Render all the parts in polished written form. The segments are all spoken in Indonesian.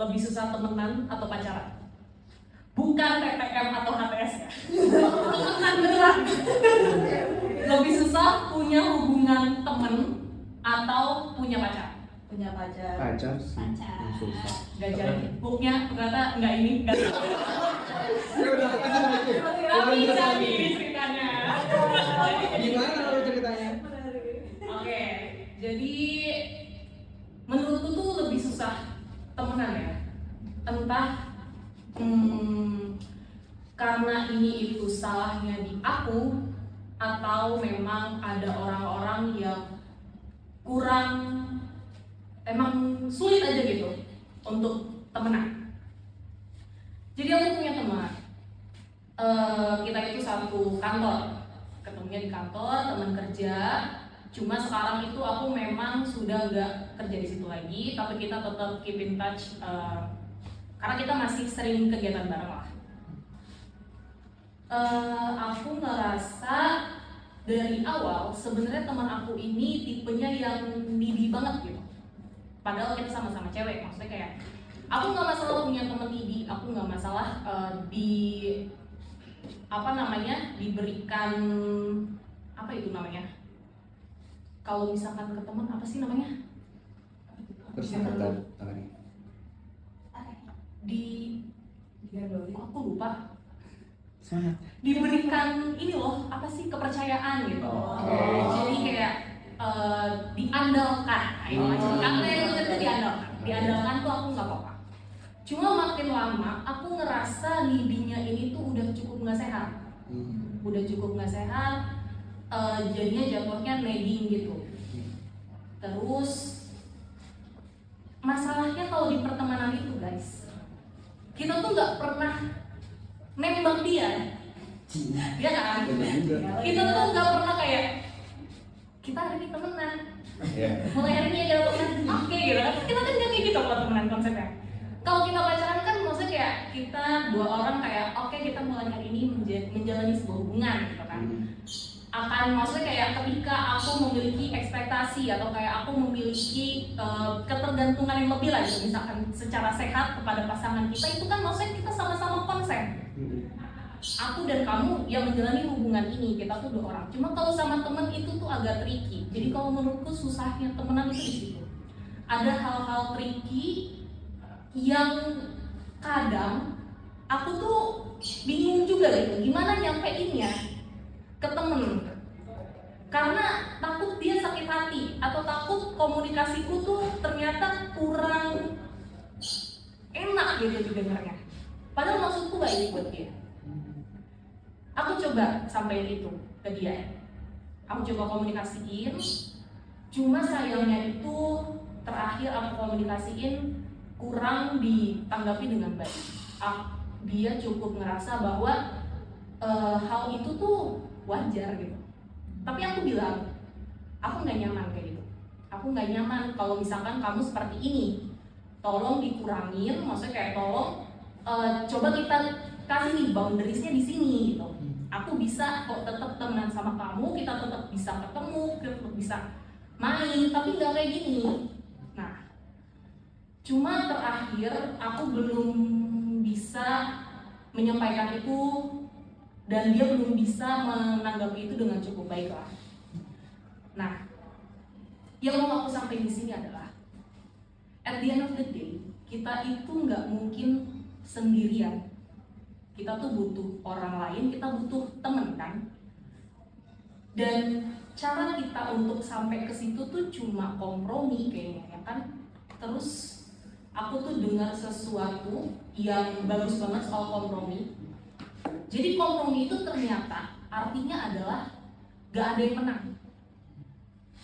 lebih susah temenan atau pacaran? Bukan TTM atau HTS ya. Temenan beneran. Lebih susah punya hubungan temen atau punya pacar? Punya pacar. Pacar sih. Pacar. Yang susah. Gak jadi. Booknya ternyata nggak ini. Nggak tapi jadi ceritanya. Gimana kalau ceritanya? Oke, jadi menurutku tuh lebih susah temenan ya. Entah karena ini itu salahnya di aku, atau memang ada orang-orang yang kurang, emang sulit aja gitu untuk temenan. Jadi aku punya teman, kita itu satu kantor, ketemunya di kantor, teman kerja. Cuma sekarang itu aku memang sudah nggak kerja di situ lagi, tapi kita tetap keep in touch karena kita masih sering kegiatan bareng lah. Aku ngerasa dari awal sebenarnya teman aku ini tipenya yang needy banget gitu. Padahal kita sama-sama cewek, maksudnya kayak aku nggak masalah punya teman needy, aku nggak masalah diberikan apa itu namanya? Kalau misalkan ke teman apa sih namanya? Persahabatan. Aku lupa. Semangat. Diberikan ini loh, apa sih, kepercayaan gitu. Jadi kayak diandalkan. Karena yang itu diandalkan tuh aku nggak apa-apa. Cuma makin lama aku ngerasa lidinya ini tuh udah cukup nggak sehat. Jadinya jatuhnya nagging gitu. Terus masalahnya kalau di pertemanan itu guys, kita tuh nggak pernah nembak dia, ya kan? Kita tuh nggak pernah kayak kita hari ini temenan, mulai hari ini ya kita temenan, oke gitu kan? Kita kan nggak kayak gitu kalau temenan konsepnya. Kalau kita pacaran kan maksudnya kayak kita dua orang kayak oke, kita mulai hari ini menjalani sebuah hubungan gitu kan. Akan maksudnya kayak ketika aku memiliki ekspektasi atau kayak aku memiliki ketergantungan yang lebih lah gitu, misalkan secara sehat kepada pasangan kita, itu kan maksudnya kita sama-sama konsen. Aku dan kamu yang menjalani hubungan ini, kita tuh dua orang. Cuma kalau sama temen itu tuh agak tricky. Jadi kalau menurutku susahnya temenan itu di situ. Ada hal-hal tricky yang kadang aku tuh bingung juga gitu, gimana nyampeinnya ke temen, karena takut dia sakit hati atau takut komunikasiku tuh ternyata kurang enak gitu didengarnya. Padahal maksudku baik buat dia. Aku coba sampaikan itu ke dia. Aku coba komunikasiin. Cuma sayangnya itu terakhir aku komunikasiin kurang ditanggapi dengan baik. Dia cukup ngerasa bahwa hal itu tuh wajar gitu. Tapi aku bilang, aku nggak nyaman kayak gitu. Aku nggak nyaman kalau misalkan kamu seperti ini. Tolong dikurangin, maksudnya kayak tolong coba kita kasih nih boundariesnya di sini gitu. Aku bisa kok tetap temenan sama kamu, kita tetap bisa ketemu, kita tetap bisa main, tapi nggak kayak gini. Nah, cuma terakhir aku belum bisa menyampaikan itu dan dia belum bisa menanggapi itu dengan cukup baik lah. Nah, yang mau aku sampaikan di sini adalah at the end of the day, kita itu nggak mungkin sendirian. Kita tuh butuh orang lain, kita butuh temen kan. Dan cara kita untuk sampai ke situ tuh cuma kompromi kayaknya ya kan. Terus aku tuh dengar sesuatu yang bagus banget soal kompromi. Jadi kompromi itu ternyata artinya adalah gak ada yang menang.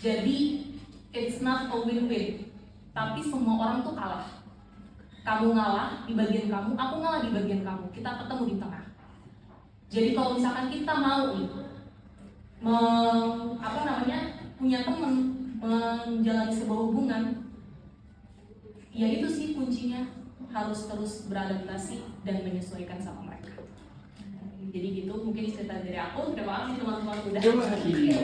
Jadi it's not a win-win, tapi semua orang tuh kalah. Kamu ngalah di bagian kamu, aku ngalah di bagian kamu. Kita ketemu di tengah. Jadi kalau misalkan kita mau nih punya temen, menjalani sebuah hubungan, ya itu sih kuncinya, harus terus beradaptasi dan menyesuaikan sama mereka. Jadi gitu mungkin cerita dari aku. Terima kasih teman-teman udah